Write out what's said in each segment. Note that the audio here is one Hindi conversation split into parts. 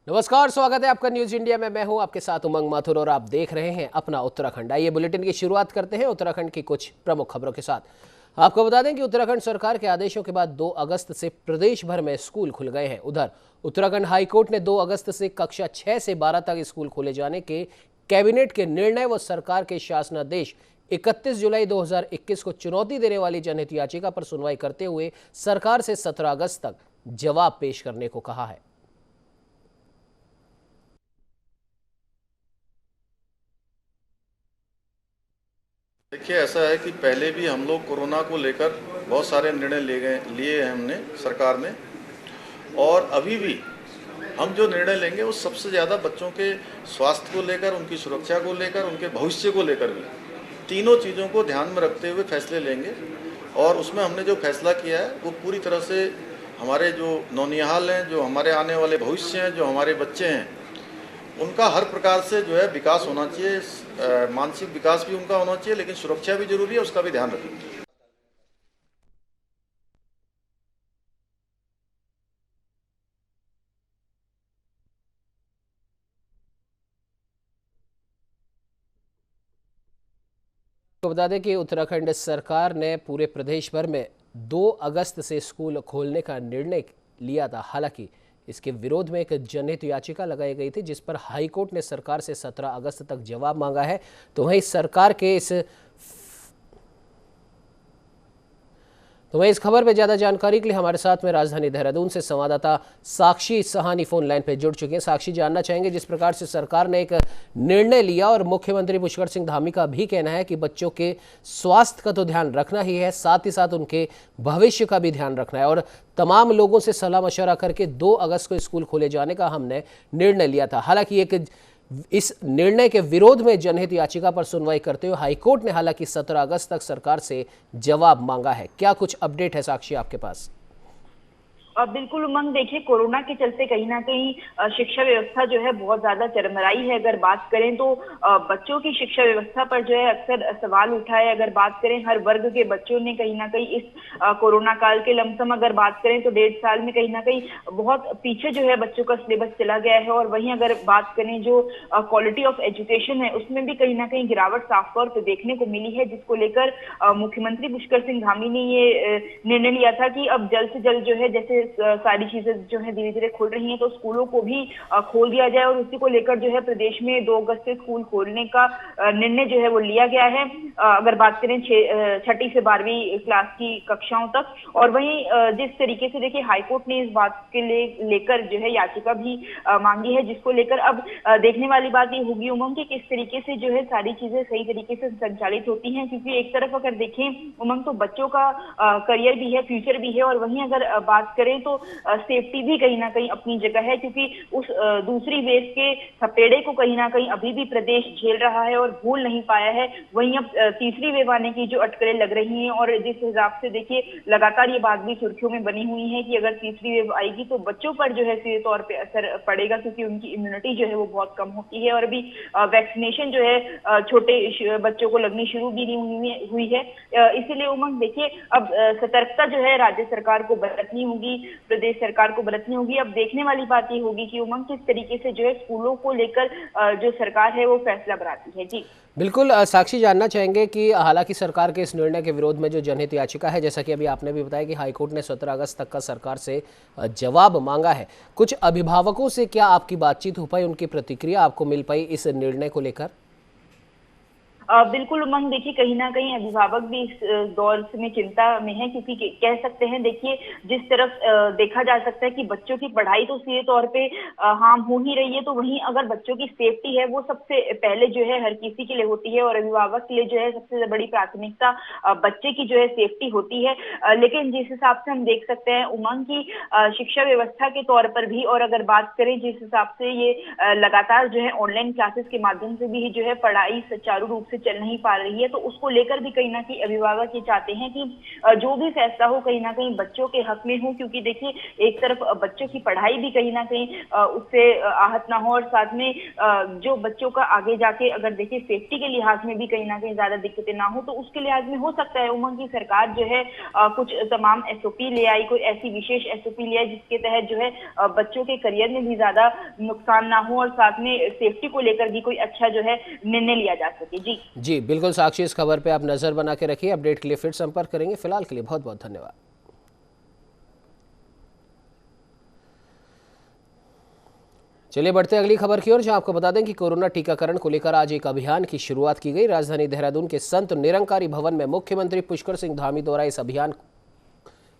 नमस्कार, स्वागत है आपका न्यूज इंडिया में। मैं हूं आपके साथ उमंग माथुर और आप देख रहे हैं अपना उत्तराखंड। आइए बुलेटिन की शुरुआत करते हैं उत्तराखंड की कुछ प्रमुख खबरों के साथ। आपको बता दें कि उत्तराखंड सरकार के आदेशों के बाद 2 अगस्त से प्रदेश भर में स्कूल खुल गए हैं। उधर उत्तराखंड हाईकोर्ट ने 2 अगस्त से कक्षा 6 से 12 तक स्कूल खोले जाने के कैबिनेट के निर्णय व सरकार के शासनादेश 31 जुलाई 2021 को चुनौती देने वाली जनहित याचिका पर सुनवाई करते हुए सरकार से 17 अगस्त तक जवाब पेश करने को कहा है। देखिए, ऐसा है कि पहले भी हम लोग कोरोना को लेकर बहुत सारे निर्णय लिए हैं हमने सरकार ने, और अभी भी हम जो निर्णय लेंगे वो सबसे ज़्यादा बच्चों के स्वास्थ्य को लेकर, उनकी सुरक्षा को लेकर, उनके भविष्य को लेकर भी तीनों चीज़ों को ध्यान में रखते हुए फैसले लेंगे। और उसमें हमने जो फैसला किया है वो पूरी तरह से हमारे जो नौनिहाल हैं, जो हमारे आने वाले भविष्य हैं, जो हमारे बच्चे हैं, उनका हर प्रकार से जो है विकास होना चाहिए। मानसिक विकास भी उनका होना चाहिए, लेकिन सुरक्षा भी जरूरी है, उसका भी ध्यान रखेंगे। तो बता दें कि उत्तराखंड सरकार ने पूरे प्रदेश भर में 2 अगस्त से स्कूल खोलने का निर्णय लिया था। हालांकि इसके विरोध में एक जनहित याचिका लगाई गई थी, जिस पर हाईकोर्ट ने सरकार से 17 अगस्त तक जवाब मांगा है। तो वहीं सरकार के इस खबर पर ज्यादा जानकारी के लिए हमारे साथ में राजधानी देहरादून से संवाददाता साक्षी सहानी फोन लाइन पर जुड़ चुके हैं। साक्षी, जानना चाहेंगे जिस प्रकार से सरकार ने एक निर्णय लिया और मुख्यमंत्री पुष्कर सिंह धामी का भी कहना है कि बच्चों के स्वास्थ्य का तो ध्यान रखना ही है, साथ ही साथ उनके भविष्य का भी ध्यान रखना है, और तमाम लोगों से सलाह मशवरा करके 2 अगस्त को स्कूल खोले जाने का हमने निर्णय लिया था। हालांकि इस निर्णय के विरोध में जनहित याचिका पर सुनवाई करते हुए हाईकोर्ट ने हालांकि 17 अगस्त तक सरकार से जवाब मांगा है। क्या कुछ अपडेट है साक्षी आपके पास? बिल्कुल उमंग, देखिए कोरोना के चलते कहीं ना कहीं शिक्षा व्यवस्था जो है बहुत ज्यादा चरमराई है। अगर बात करें तो बच्चों की शिक्षा व्यवस्था पर जो है अक्सर सवाल उठा है। अगर बात करें हर वर्ग के बच्चों ने कहीं ना कहीं इस कोरोना काल के लमसम अगर बात करें तो 1.5 साल में कहीं ना कहीं बहुत पीछे जो है बच्चों का सिलेबस चला गया है। और वहीं अगर बात करें जो क्वालिटी ऑफ एजुकेशन है उसमें भी कहीं ना कहीं गिरावट साफ तौर पर देखने को मिली है, जिसको लेकर मुख्यमंत्री पुष्कर सिंह धामी ने ये निर्णय लिया था कि अब जल्द से जल्द जो है, जैसे सारी चीजें जो है धीरे धीरे खुल रही हैं, तो स्कूलों को भी खोल दिया जाए। और उसी को लेकर जो है प्रदेश में 2 अगस्त से स्कूल खोलने का निर्णय जो है वो लिया गया है। अगर बात करें 6ठी से 12वीं क्लास की कक्षाओं तक। और वहीं जिस तरीके से देखिए हाईकोर्ट ने इस बात के लेकर जो है याचिका भी मांगी है, जिसको लेकर अब देखने वाली बात ये होगी उमंग कि किस तरीके से जो है सारी चीजें सही तरीके से संचालित होती हैं। क्योंकि एक तरफ अगर देखें उमंग तो बच्चों का करियर भी है, फ्यूचर भी है, और वहीं अगर बात करें तो सेफ्टी भी कहीं ना कहीं अपनी जगह है। क्योंकि उस दूसरी वेव के थपेड़े को कहीं ना कहीं अभी भी प्रदेश झेल रहा है और भूल नहीं पाया है। वहीं अब तीसरी वेव आने की जो अटकलें लग रही हैं, और जिस हिसाब से देखिए लगातार ये बात भी सुर्खियों में बनी हुई है कि अगर तीसरी वेव आएगी तो बच्चों पर जो है सीधे तौर पर असर पड़ेगा, क्योंकि उनकी इम्यूनिटी जो है वो बहुत कम होती है। और अभी वैक्सीनेशन जो है छोटे बच्चों को लगनी शुरू भी नहीं हुई है। इसीलिए उमंग देखिए अब सतर्कता जो है राज्य सरकार को बरतनी होगी, प्रदेश सरकार को बरतनी होगी। अब देखने वाली बात ये होगी कि उमंग किस तरीके से जो है स्कूलों को लेकर जो सरकार है वो फैसला बनाती है। जी बिल्कुल साक्षी, जानना चाहेंगे कि हालांकि सरकार के इस निर्णय के विरोध में जो जनहित याचिका है, जैसा कि अभी आपने भी बताया कि हाईकोर्ट ने 17 अगस्त तक का सरकार से जवाब मांगा है, कुछ अभिभावकों से क्या आपकी बातचीत हो पाई, उनकी प्रतिक्रिया आपको मिल पाई इस निर्णय को लेकर? बिल्कुल उमंग, देखिए कहीं ना कहीं अभिभावक भी इस दौर में चिंता में है। क्योंकि कह सकते हैं देखिए जिस तरफ देखा जा सकता है कि बच्चों की पढ़ाई तो सीधे तौर पे हार्म हो ही रही है, तो वहीं अगर बच्चों की सेफ्टी है वो सबसे पहले जो है हर किसी के लिए होती है। और अभिभावक के लिए जो है सबसे बड़ी प्राथमिकता बच्चे की जो है सेफ्टी होती है। लेकिन जिस हिसाब से हम देख सकते हैं उमंग की शिक्षा व्यवस्था के तौर पर भी, और अगर बात करें जिस हिसाब से ये लगातार जो है ऑनलाइन क्लासेस के माध्यम से भी जो है पढ़ाई सुचारू रूप से चल नहीं पा रही है, तो उसको लेकर भी कहीं ना कहीं अभिभावक ये चाहते हैं कि जो भी फैसला हो कहीं ना कहीं बच्चों के हक में हो, क्योंकि देखिए एक तरफ बच्चों की पढ़ाई भी कहीं ना कहीं उससे आहत ना हो, और साथ में जो बच्चों का आगे जाके अगर देखिए सेफ्टी के लिहाज में भी कहीं ना कहीं ज्यादा दिक्कतें ना हो, तो उसके लिहाज में हो सकता है उमंग की सरकार जो है कुछ तमाम एसओपी ले आई, कोई ऐसी विशेष एसओपी ले आई जिसके तहत जो है बच्चों के करियर में भी ज्यादा नुकसान ना हो और साथ में सेफ्टी को लेकर भी कोई अच्छा जो है निर्णय लिया जा सके। जी बिल्कुल साक्षी, इस खबर पे आप नजर बना के रखिए। अपडेट के लिए फिर संपर्क करेंगे। फिलहाल के लिए बहुत बहुत धन्यवाद। चलिए बढ़ते अगली खबर की ओर, जहां आपको बता दें कि कोरोना टीकाकरण को लेकर आज एक अभियान की शुरुआत की गई। राजधानी देहरादून के संत निरंकारी भवन में मुख्यमंत्री पुष्कर सिंह धामी द्वारा इस अभियान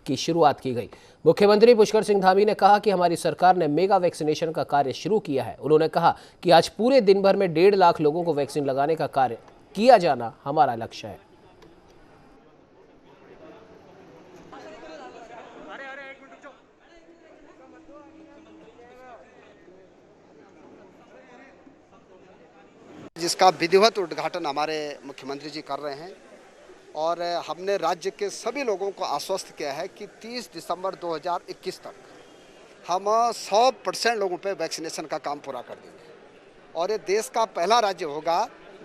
की शुरुआत की गई। मुख्यमंत्री पुष्कर सिंह धामी ने कहा कि हमारी सरकार ने मेगा वैक्सीनेशन का कार्य शुरू किया है। उन्होंने कहा कि आज पूरे दिन भर में 1.5 लाख लोगों को वैक्सीन लगाने का कार्य किया जाना हमारा लक्ष्य है। जिसका विधिवत उद्घाटन हमारे मुख्यमंत्री जी कर रहे हैं, और हमने राज्य के सभी लोगों को आश्वस्त किया है कि 30 दिसंबर 2021 तक हम 100% लोगों पे वैक्सीनेशन का काम पूरा कर देंगे, और ये देश का पहला राज्य होगा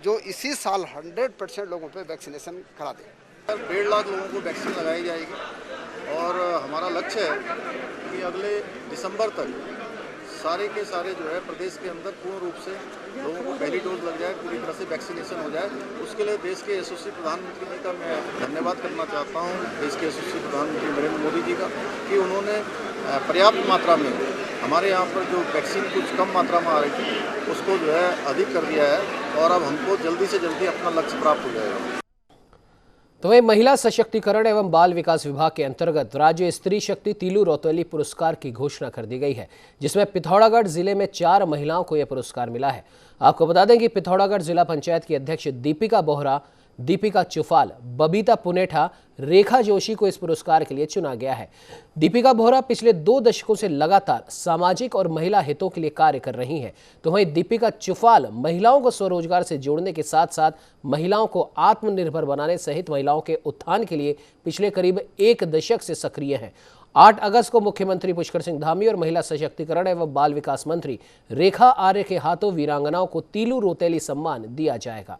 जो इसी साल 100% लोगों पे वैक्सीनेशन करा देगा। 1.5 लाख लोगों को वैक्सीन लगाई जाएगी और हमारा लक्ष्य है कि अगले दिसंबर तक सारे के सारे जो है प्रदेश के अंदर पूर्ण रूप से लोगों को पहली डोज लग जाए, पूरी तरह से वैक्सीनेशन हो जाए। उसके लिए देश के यशस्वी प्रधानमंत्री जी का मैं धन्यवाद करना चाहता हूँ, देश के यशस्वी प्रधानमंत्री नरेंद्र मोदी जी का, कि उन्होंने पर्याप्त मात्रा में हमारे यहाँ पर जो वैक्सीन कुछ कम मात्रा में आ रही थी उसको जो है अधिक कर दिया है, और अब हमको जल्दी से जल्दी अपना लक्ष्य प्राप्त हो जाएगा। तो वहीं महिला सशक्तिकरण एवं बाल विकास विभाग के अंतर्गत राज्य स्त्री शक्ति तीलू रौतेली पुरस्कार की घोषणा कर दी गई है, जिसमें पिथौरागढ़ जिले में 4 महिलाओं को यह पुरस्कार मिला है। आपको बता दें कि पिथौरागढ़ जिला पंचायत की अध्यक्ष दीपिका बोहरा, दीपिका चुफाल, बबीता पुनेठा, रेखा जोशी को इस पुरस्कार के लिए चुना गया है। दीपिका बोहरा पिछले 2 दशकों से लगातार सामाजिक और महिला हितों के लिए कार्य कर रही हैं, तो वहीं दीपिका चुफाल महिलाओं को स्वरोजगार से जोड़ने के साथ साथ महिलाओं को आत्मनिर्भर बनाने सहित महिलाओं के उत्थान के लिए पिछले करीब 1 दशक से सक्रिय हैं। 8 अगस्त को मुख्यमंत्री पुष्कर सिंह धामी और महिला सशक्तिकरण एवं बाल विकास मंत्री रेखा आर्य के हाथों वीरांगनाओं को तीलू रौतेली सम्मान दिया जाएगा।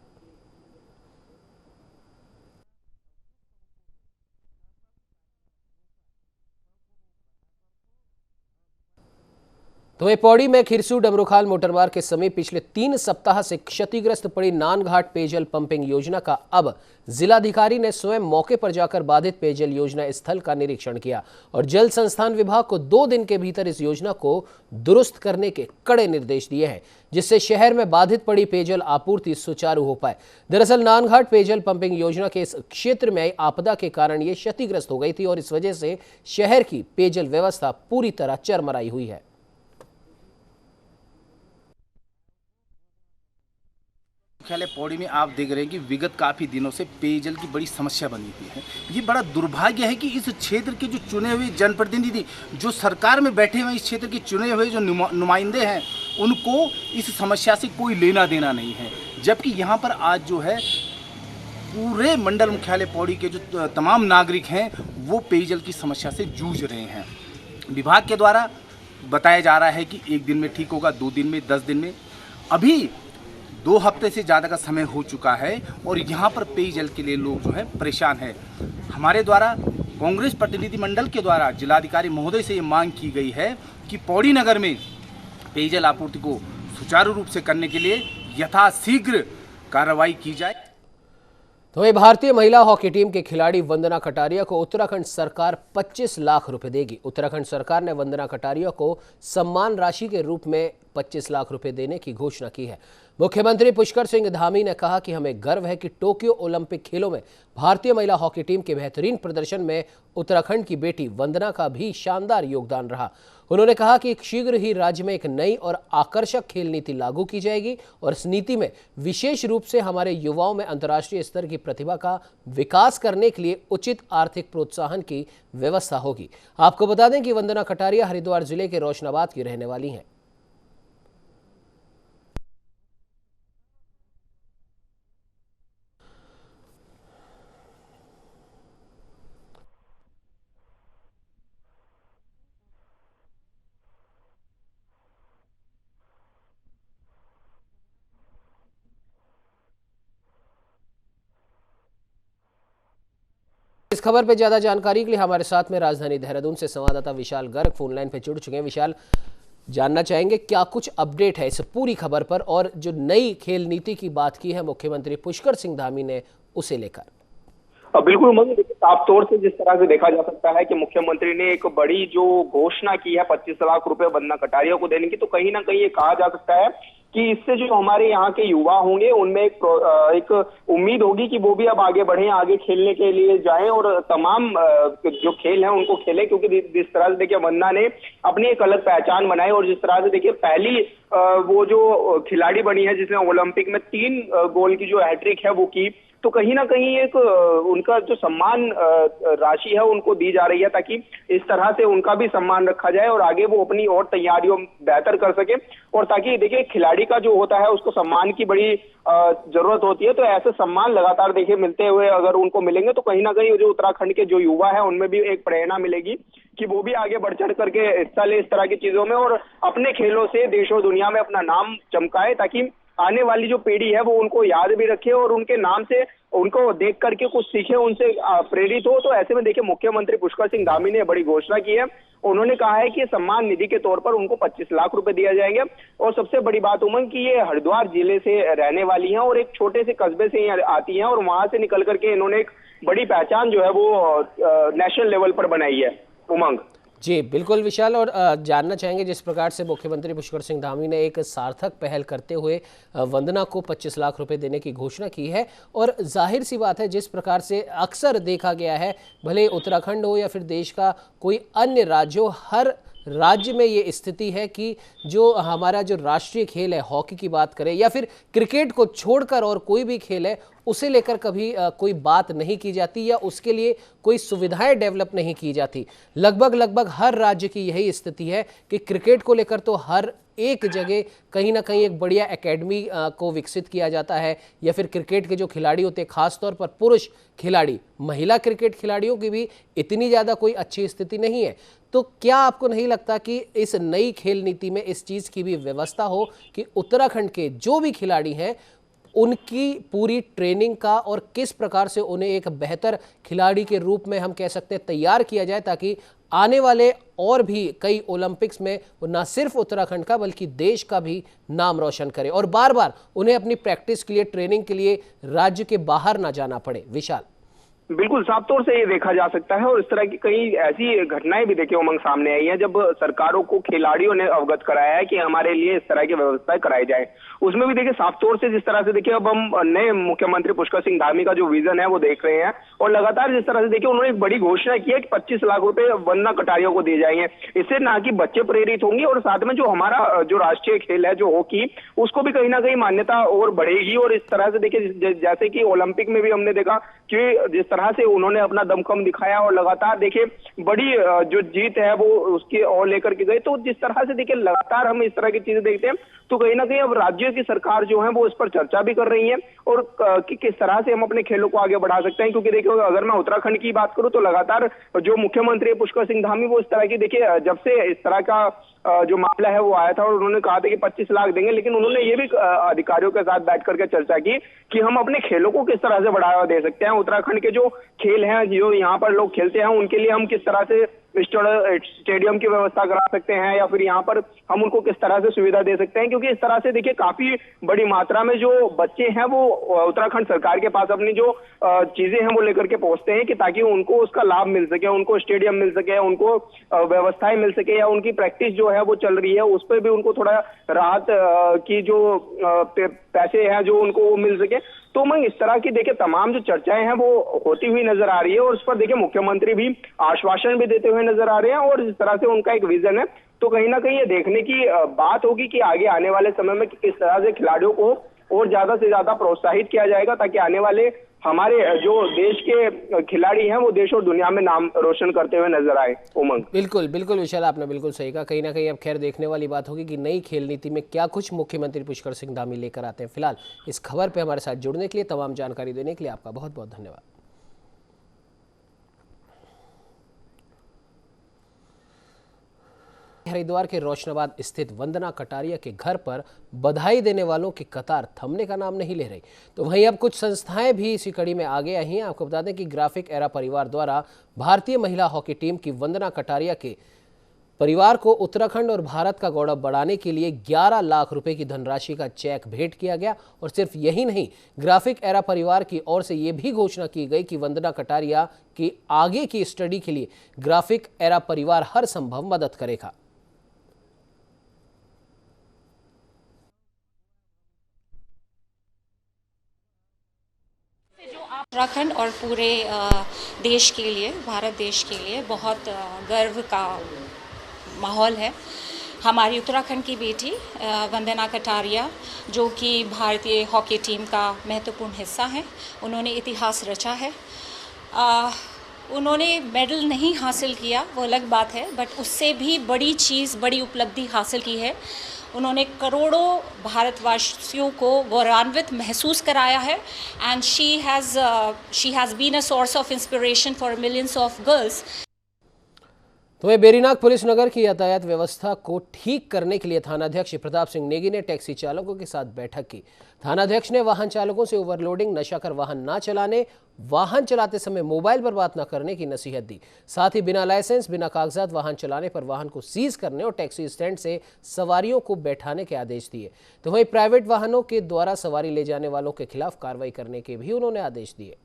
तो पौड़ी में खिरसू डमरूखाल मोटरमार्ग के समीप पिछले 3 सप्ताह से क्षतिग्रस्त पड़ी नानघाट पेयजल पंपिंग योजना का अब जिलाधिकारी ने स्वयं मौके पर जाकर बाधित पेयजल योजना स्थल का निरीक्षण किया और जल संस्थान विभाग को 2 दिन के भीतर इस योजना को दुरुस्त करने के कड़े निर्देश दिए हैं, जिससे शहर में बाधित पड़ी पेयजल आपूर्ति सुचारू हो पाए। दरअसल नानघाट पेयजल पंपिंग योजना के इस क्षेत्र में आई आपदा के कारण ये क्षतिग्रस्त हो गई थी और इस वजह से शहर की पेयजल व्यवस्था पूरी तरह चरमराई हुई है। मुख्यालय पौड़ी में आप देख रहे हैं कि विगत काफ़ी दिनों से पेयजल की बड़ी समस्या बनी हुई है। ये बड़ा दुर्भाग्य है कि इस क्षेत्र के जो चुने हुए जनप्रतिनिधि जो सरकार में बैठे हुए इस क्षेत्र के चुने हुए जो नुमाइंदे हैं उनको इस समस्या से कोई लेना देना नहीं है, जबकि यहाँ पर आज जो है पूरे मंडल मुख्यालय पौड़ी के जो तमाम नागरिक हैं वो पेयजल की समस्या से जूझ रहे हैं। विभाग के द्वारा बताया जा रहा है कि 1 दिन में ठीक होगा, 2 दिन में, 10 दिन में। अभी 2 हफ्ते से ज़्यादा का समय हो चुका है और यहाँ पर पेयजल के लिए लोग जो है परेशान हैं। हमारे द्वारा कांग्रेस प्रतिनिधिमंडल के द्वारा जिलाधिकारी महोदय से ये मांग की गई है कि पौड़ी नगर में पेयजल आपूर्ति को सुचारू रूप से करने के लिए यथाशीघ्र कार्रवाई की जाए। तो वहीं भारतीय महिला हॉकी टीम के खिलाड़ी वंदना कटारिया को उत्तराखंड सरकार 25 लाख रुपए देगी। उत्तराखंड सरकार ने वंदना कटारिया को सम्मान राशि के रूप में 25 लाख रुपए देने की घोषणा की है। मुख्यमंत्री पुष्कर सिंह धामी ने कहा कि हमें गर्व है कि टोक्यो ओलंपिक खेलों में भारतीय महिला हॉकी टीम के बेहतरीन प्रदर्शन में उत्तराखंड की बेटी वंदना का भी शानदार योगदान रहा। उन्होंने कहा कि शीघ्र ही राज्य में एक नई और आकर्षक खेल नीति लागू की जाएगी और इस नीति में विशेष रूप से हमारे युवाओं में अंतर्राष्ट्रीय स्तर की प्रतिभा का विकास करने के लिए उचित आर्थिक प्रोत्साहन की व्यवस्था होगी। आपको बता दें कि वंदना कटारिया हरिद्वार जिले के रोशनाबाद की रहने वाली हैं। इस खबर पर ज्यादा जानकारी के लिए हमारे साथ में राजधानी देहरादून से संवाददाता विशाल गर्ग फोन लाइन पे जुड़ चुके हैं। विशाल, जानना चाहेंगे क्या कुछ अपडेट है इस पूरी खबर पर, और जो नई खेल नीति की बात की है मुख्यमंत्री पुष्कर सिंह धामी ने उसे लेकर। बिल्कुल उमंग, देखिए साफ तौर से जिस तरह से देखा जा सकता है कि मुख्यमंत्री ने एक बड़ी जो घोषणा की है 25 लाख रुपए वंदना कटारिया को देने की, तो कहीं ना कहीं ये कहा जा सकता है कि इससे जो हमारे यहाँ के युवा होंगे उनमें एक उम्मीद होगी कि वो भी अब आगे बढ़े, आगे खेलने के लिए जाएं और तमाम जो खेल है उनको खेलें। क्योंकि जिस तरह से देखिए वंदना ने अपनी एक अलग पहचान बनाई और जिस तरह से देखिए पहली वो जो खिलाड़ी बनी है जिसने ओलंपिक में 3 गोल की जो हैट्रिक है वो की, तो कहीं ना कहीं एक उनका जो सम्मान राशि है उनको दी जा रही है ताकि इस तरह से उनका भी सम्मान रखा जाए और आगे वो अपनी और तैयारियों बेहतर कर सके। और ताकि देखिए खिलाड़ी का जो होता है उसको सम्मान की बड़ी जरूरत होती है, तो ऐसे सम्मान लगातार देखिए मिलते हुए अगर उनको मिलेंगे तो कहीं ना कहीं जो उत्तराखंड के जो युवा है उनमें भी एक प्रेरणा मिलेगी कि वो भी आगे बढ़ चढ़ करके हिस्सा ले इस तरह की चीजों में और अपने खेलों से देश और दुनिया में अपना नाम चमकाए, ताकि आने वाली जो पीढ़ी है वो उनको याद भी रखे और उनके नाम से उनको देख करके कुछ सीखे, उनसे प्रेरित हो। तो ऐसे में देखिए मुख्यमंत्री पुष्कर सिंह धामी ने बड़ी घोषणा की है। उन्होंने कहा है कि सम्मान निधि के तौर पर उनको 25 लाख रुपए दिया जाएंगे। और सबसे बड़ी बात उमंग की ये हरिद्वार जिले से रहने वाली हैं और एक छोटे से कस्बे से ही आती हैं और वहां से निकल करके इन्होंने एक बड़ी पहचान जो है वो नेशनल लेवल पर बनाई है। उमंग जी बिल्कुल विशाल, और जानना चाहेंगे जिस प्रकार से मुख्यमंत्री पुष्कर सिंह धामी ने एक सार्थक पहल करते हुए वंदना को 25 लाख रुपए देने की घोषणा की है, और जाहिर सी बात है जिस प्रकार से अक्सर देखा गया है, भले उत्तराखंड हो या फिर देश का कोई अन्य राज्य हो, हर राज्य में ये स्थिति है कि जो हमारा जो राष्ट्रीय खेल है, हॉकी की बात करें या फिर क्रिकेट को छोड़कर और कोई भी खेल है, उसे लेकर कभी कोई बात नहीं की जाती या उसके लिए कोई सुविधाएं डेवलप नहीं की जाती। लगभग हर राज्य की यही स्थिति है कि क्रिकेट को लेकर तो हर एक जगह कहीं ना कहीं एक बढ़िया एकेडमी को विकसित किया जाता है, या फिर क्रिकेट के जो खिलाड़ी होते हैं, खासतौर पर पुरुष खिलाड़ी, महिला क्रिकेट खिलाड़ियों की भी इतनी ज़्यादा कोई अच्छी स्थिति नहीं है। तो क्या आपको नहीं लगता कि इस नई खेल नीति में इस चीज़ की भी व्यवस्था हो कि उत्तराखंड के जो भी खिलाड़ी हैं उनकी पूरी ट्रेनिंग का और किस प्रकार से उन्हें एक बेहतर खिलाड़ी के रूप में हम कह सकते हैं तैयार किया जाए, ताकि आने वाले और भी कई ओलंपिक्स में वो न सिर्फ उत्तराखंड का बल्कि देश का भी नाम रोशन करे और बार बार उन्हें अपनी प्रैक्टिस के लिए, ट्रेनिंग के लिए राज्य के बाहर ना जाना पड़े। विशाल, बिल्कुल साफ तौर से ये देखा जा सकता है और इस तरह की कई ऐसी घटनाएं भी देखिए उमंग सामने आई हैं जब सरकारों को खिलाड़ियों ने अवगत कराया है कि हमारे लिए इस तरह की व्यवस्थाएं कराई जाए। उसमें भी देखिए साफ तौर से जिस तरह से देखिए अब हम नए मुख्यमंत्री पुष्कर सिंह धामी का जो विजन है वो देख रहे हैं और लगातार जिस तरह से देखिए उन्होंने एक बड़ी घोषणा की है कि 25 लाख रुपए वंदना कटारियों को दिए जाएंगे। इससे ना कि बच्चे प्रेरित होंगे और साथ में जो हमारा जो राष्ट्रीय खेल है जो हॉकी, उसको भी कहीं ना कहीं मान्यता और बढ़ेगी। और इस तरह से देखिए जैसे कि ओलंपिक में भी हमने देखा कि जिस तरह से उन्होंने अपना दमखम दिखाया और लगातार देखिए बड़ी जो जीत है वो उसकी और लेकर के गए। तो जिस तरह से देखिए लगातार हम इस तरह की चीजें देखते हैं तो कहीं ना कहीं अब राज्यों की सरकार जो है वो इस पर चर्चा भी कर रही है और कि किस तरह से हम अपने खेलों को आगे बढ़ा सकते हैं। क्योंकि देखिए अगर मैं उत्तराखंड की बात करूं तो लगातार जो मुख्यमंत्री पुष्कर सिंह धामी वो इस तरह की देखिए जब से इस तरह का जो मामला है वो आया था और उन्होंने कहा था कि 25 लाख देंगे, लेकिन उन्होंने ये भी अधिकारियों के साथ बैठ करके चर्चा की कि हम अपने खेलों को किस तरह से बढ़ावा दे सकते हैं। उत्तराखंड के जो खेल हैं जो यहाँ पर लोग खेलते हैं उनके लिए हम किस तरह से स्टेडियम की व्यवस्था करा सकते हैं या फिर यहाँ पर हम उनको किस तरह से सुविधा दे सकते हैं। क्योंकि इस तरह से देखिए काफी बड़ी मात्रा में जो बच्चे हैं वो उत्तराखंड सरकार के पास अपनी जो चीजें हैं वो लेकर के पहुंचते हैं कि ताकि उनको उसका लाभ मिल सके, उनको स्टेडियम मिल सके, उनको व्यवस्थाएं मिल सके या उनकी प्रैक्टिस जो है वो चल रही है उस पर भी उनको थोड़ा राहत की जो पैसे हैं जो उनको मिल सके। तो मैं इस तरह की देखिए तमाम जो चर्चाएं हैं वो होती हुई नजर आ रही है और उस पर देखिए मुख्यमंत्री भी आश्वासन भी देते हुए नजर आ रहे हैं और जिस तरह से उनका एक विजन है तो कहीं ना कहीं ये देखने की बात होगी कि आगे आने वाले समय में किस तरह से खिलाड़ियों को और ज्यादा से ज्यादा प्रोत्साहित किया जाएगा ताकि आने वाले हमारे जो देश के खिलाड़ी हैं वो देश और दुनिया में नाम रोशन करते हुए नजर आए। उमंग, बिल्कुल बिल्कुल विशाल, आपने बिल्कुल सही कहा। कहीं ना कहीं अब खैर देखने वाली बात होगी कि नई खेल नीति में क्या कुछ मुख्यमंत्री पुष्कर सिंह धामी लेकर आते हैं। फिलहाल इस खबर पे हमारे साथ जुड़ने के लिए, तमाम जानकारी देने के लिए आपका बहुत बहुत धन्यवाद। हरिद्वार के रोशनाबाद स्थित वंदना कटारिया के घर पर बधाई देने वालों की कतार थमने का नाम नहीं ले रही। तो वहीं अब कुछ संस्थाएं भी इसी कड़ी में आगे आई हैं। आपको बता दें कि ग्राफिक एरा परिवार द्वारा भारतीय महिला हॉकी टीम की वंदना कटारिया के परिवार को उत्तराखंड और भारत का गौरव बढ़ाने के लिए 11 लाख रुपए की धनराशि का चेक भेंट किया गया। और सिर्फ यही नहीं, ग्राफिक एरा परिवार की ओर से यह भी घोषणा की गई कि वंदना कटारिया की आगे की स्टडी के लिए ग्राफिक एरा परिवार हर संभव मदद करेगा। उत्तराखंड और पूरे देश के लिए, भारत देश के लिए बहुत गर्व का माहौल है। हमारी उत्तराखंड की बेटी वंदना कटारिया, जो कि भारतीय हॉकी टीम का महत्वपूर्ण हिस्सा है, उन्होंने इतिहास रचा है। उन्होंने मेडल नहीं हासिल किया, वो अलग बात है, बट उससे भी बड़ी चीज़, बड़ी उपलब्धि हासिल की है। उन्होंने करोड़ों भारतवासियों को गौरवान्वित महसूस कराया है। And she has been a source of inspiration for millions of girls. तो बेरीनाग पुलिस नगर की यातायात व्यवस्था को ठीक करने के लिए थानाध्यक्ष प्रताप सिंह नेगी ने टैक्सी चालकों के साथ बैठक की। थानाध्यक्ष ने वाहन चालकों से ओवरलोडिंग, नशा कर वाहन ना चलाने, वाहन चलाते समय मोबाइल पर बात न करने की नसीहत दी। साथ ही बिना लाइसेंस, बिना कागजात वाहन चलाने पर वाहन को सीज करने और टैक्सी स्टैंड से सवारियों को बैठाने के आदेश दिए। तो वहीं प्राइवेट वाहनों के द्वारा सवारी ले जाने वालों के खिलाफ कार्रवाई करने के भी उन्होंने आदेश दिए।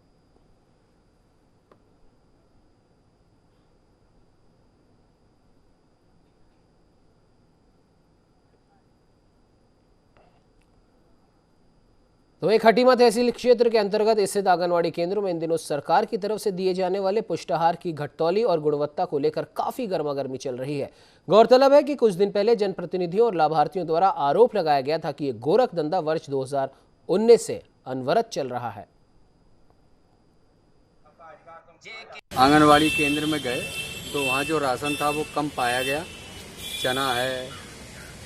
तो वहीं खटीमा तहसील क्षेत्र के अंतर्गत स्थित आंगनवाड़ी केंद्रों में इन दिनों सरकार की तरफ से दिए जाने वाले पुष्टाहार की घटतौली और गुणवत्ता को लेकर काफी गर्मागर्मी चल रही है। गौरतलब है कि कुछ दिन पहले जनप्रतिनिधियों और लाभार्थियों द्वारा आरोप लगाया गया था कि ये गोरख धंधा वर्ष 2019 से अनवरत चल रहा है। आंगनवाड़ी केंद्र में गए तो वहाँ जो राशन था वो कम पाया गया। चना है,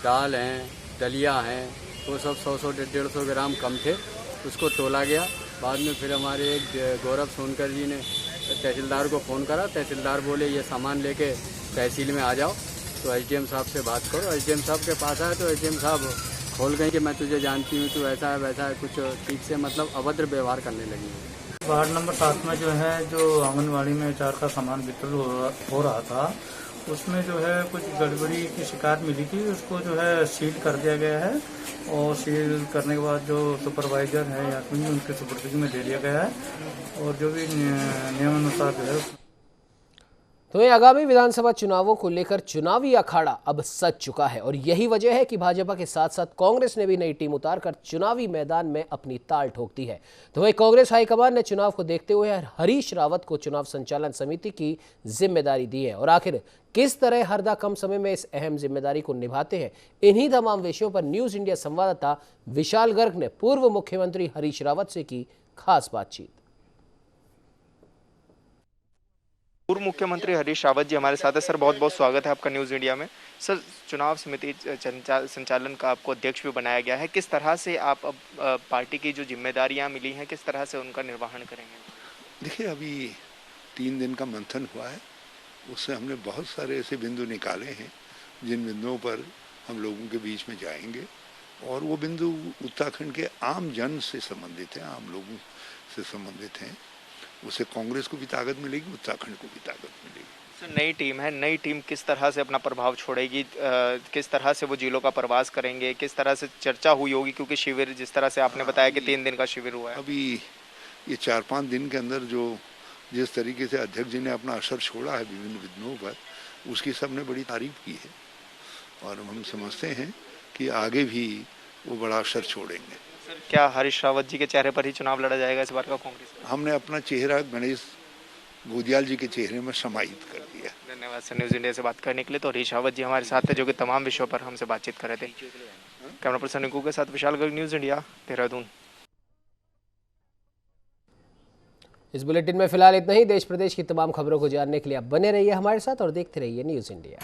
दाल है, दलिया है, वो सब 100-150 ग्राम कम थे। उसको तोला गया। बाद में फिर हमारे एक गौरव सोनकर जी ने तहसीलदार को फ़ोन करा। तहसीलदार बोले ये सामान लेके तहसील में आ जाओ। तो एसडीएम साहब से बात करो। एसडीएम साहब के पास आए तो एसडीएम साहब खोल गए कि मैं तुझे जानती हूँ, तू ऐसा है वैसा है, कुछ ठीक से मतलब अभद्र व्यवहार करने लगी। वार्ड नंबर 7 में जो है, जो आंगनवाड़ी में अचार का सामान वितरण हो रहा था, उसमें जो है कुछ गड़बड़ी की शिकायत मिली थी। उसको जो है सील कर दिया गया है और सील करने के बाद जो सुपरवाइजर है यास्मीन, उनके सुपुर्दगी में दे दिया गया है और जो भी नियमानुसार जो है। तो ये आगामी विधानसभा चुनावों को लेकर चुनावी अखाड़ा अब सज चुका है और यही वजह है कि भाजपा के साथ साथ कांग्रेस ने भी नई टीम उतारकर चुनावी मैदान में अपनी ताल ठोक दी है। तो वही कांग्रेस हाईकमान ने चुनाव को देखते हुए हरीश रावत को चुनाव संचालन समिति की जिम्मेदारी दी है। और आखिर किस तरह हरदा कम समय में इस अहम जिम्मेदारी को निभाते हैं, इन्हीं तमाम विषयों पर न्यूज इंडिया संवाददाता विशाल गर्ग ने पूर्व मुख्यमंत्री हरीश रावत से की खास बातचीत। पूर्व मुख्यमंत्री हरीश रावत जी हमारे साथ है। सर, बहुत बहुत स्वागत है आपका न्यूज़ इंडिया में। सर, चुनाव समिति संचालन का आपको अध्यक्ष भी बनाया गया है। किस तरह से आप अब पार्टी की जो जिम्मेदारियां मिली हैं, किस तरह से उनका निर्वहन करेंगे? देखिए, अभी 3 दिन का मंथन हुआ है। उससे हमने बहुत सारे ऐसे बिंदु निकाले हैं जिन बिंदुओं पर हम लोगों के बीच में जाएंगे और वो बिंदु उत्तराखंड के आम जन से संबंधित हैं, आम लोगों से संबंधित हैं। उससे कांग्रेस को भी ताकत मिलेगी, उत्तराखंड को भी ताकत मिलेगी। सर, नई टीम है, नई टीम किस तरह से अपना प्रभाव छोड़ेगी, किस तरह से वो जिलों का प्रवास करेंगे, किस तरह से चर्चा हुई होगी? क्योंकि शिविर, जिस तरह से आपने बताया कि 3 दिन का शिविर हुआ है, अभी ये 4-5 दिन के अंदर जो जिस तरीके से अध्यक्ष जी ने अपना असर छोड़ा है विभिन्न बिंदुओं पर, उसकी सबने बड़ी तारीफ की है और हम समझते हैं कि आगे भी वो बड़ा असर छोड़ेंगे। सर, क्या हरीश रावत जी के चेहरे पर ही चुनाव लड़ा जाएगा इस बार का कांग्रेस? हमने अपना चेहरा गणेश गोदियाल जी के चेहरे में समाहित कर दिया। धन्यवाद सर, न्यूज़ इंडिया से बात करने के लिए। तो हरीश रावत जी हमारे साथ थे, जो कि तमाम विषयों पर हमसे बातचीत कर रहे थे। कैमरा पर्सन निकू के साथ विशाल गर्ग, न्यूज़ इंडिया, देहरादून। इस बुलेटिन में फिलहाल इतना ही। देश प्रदेश की तमाम खबरों को जानने के लिए आप बने रहिए हमारे साथ और देखते रहिए न्यूज़ इंडिया।